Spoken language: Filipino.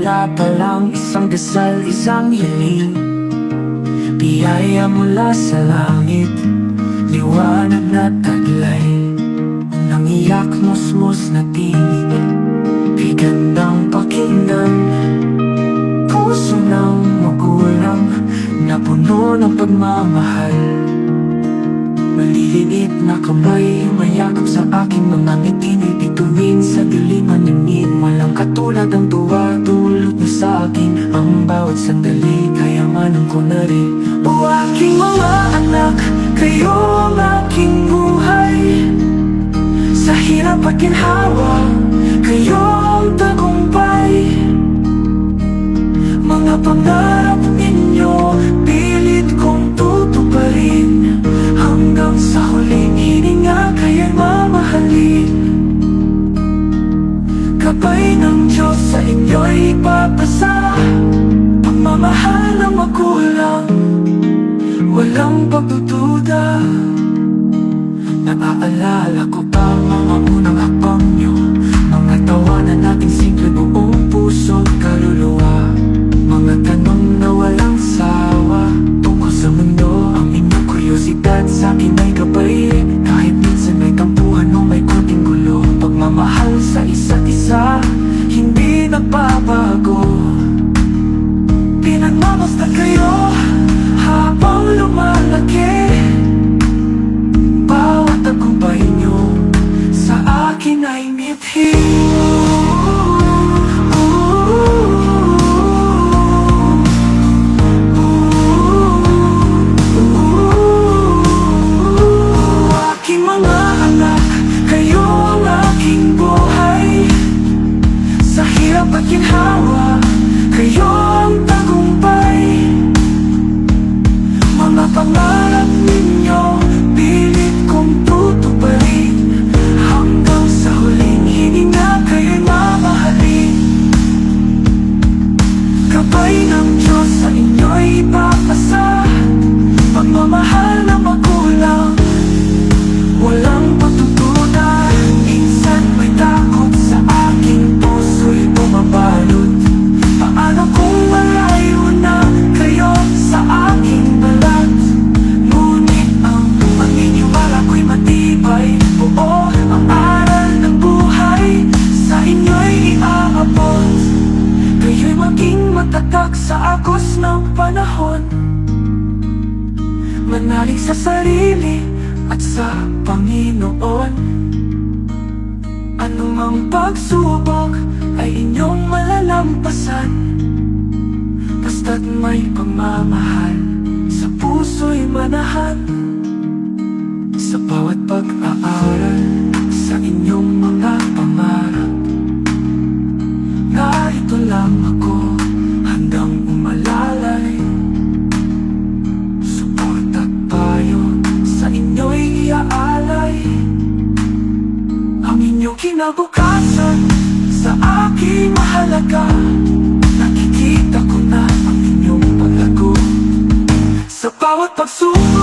bata pa lang, isang dasal, isang hiling. Biyaya mula sa langit, liwanag na taglay. Nangiyak musmos na tinig, bigandang pakinggan. Puso ng magulang na puno ng pagmamahal. Maliliit na kamay, mayakap sa aking mga ngiti. Bituin sa diliman ng ngit, walang katulad ang tuwa. Dulot niyo sa akin ang bawat sandali, kayamanan ko na rin. O aking mga anak, kayo ang aking buhay. Sa hirap at ginhawa, kayo ang tagumpay. Mga pangarap ninyo, pilit kong tutuparin. Hanggang sa huling hininga, kayo'y mamahalin. Gabay ng Diyos sa inyo'y ipapasa. Pagmamahal ng magulang, walang pagdududa. Naaalala ko pa mga unang hakbang nyo, mga tawanan nating simple, buong puso't kaluluwa. Mga tanong na walang sawa tungkol sa mundo, ang inyong kuryosidad sa akin ay gabay. Kahit minsan may tampuhan o may kunting gulo, pagmamahal sa isa't isa, hindi nagbabago. Pinagmamasdan kayo habang lumalaki. Bawat tagumpay nyo sa akin ay mithi. Aking mga anak, kayo ang aking buhay. Sa hirap at ginhawa, kayo ang tagumpay. Mga pangarap ninyo, pilit kong tutuparin. Hanggang sa huling hininga, kayo'y mamahalin. Gabay ng Diyos sa inyo'y ipapasa. Pagmamahal na magulang, walang pagtutunan. Minsan may takot sa aking puso'y bumabalot. Paano kung malayo na kayo sa aking balat? Ngunit ang paniniwala ko'y matibay. Oo, ang aral ng buhay sa inyo'y iaabot. Kayo'y maging matatag sa agos ng panahon. Manalig sa sarili at sa Panginoon. Anumang pagsubok ay inyong malalampasan. Basta't may pagmamahal, sa puso'y manahan. Sa bawat pag-aaral, sa inyong mga pangarap, narito lang ako hanggang umalalay. Support at payo sa inyo'y iaalay. Ang inyong kinabukasan sa aking mahalaga. Nakikita ko na ang inyong paglago. Sa bawat pagsubok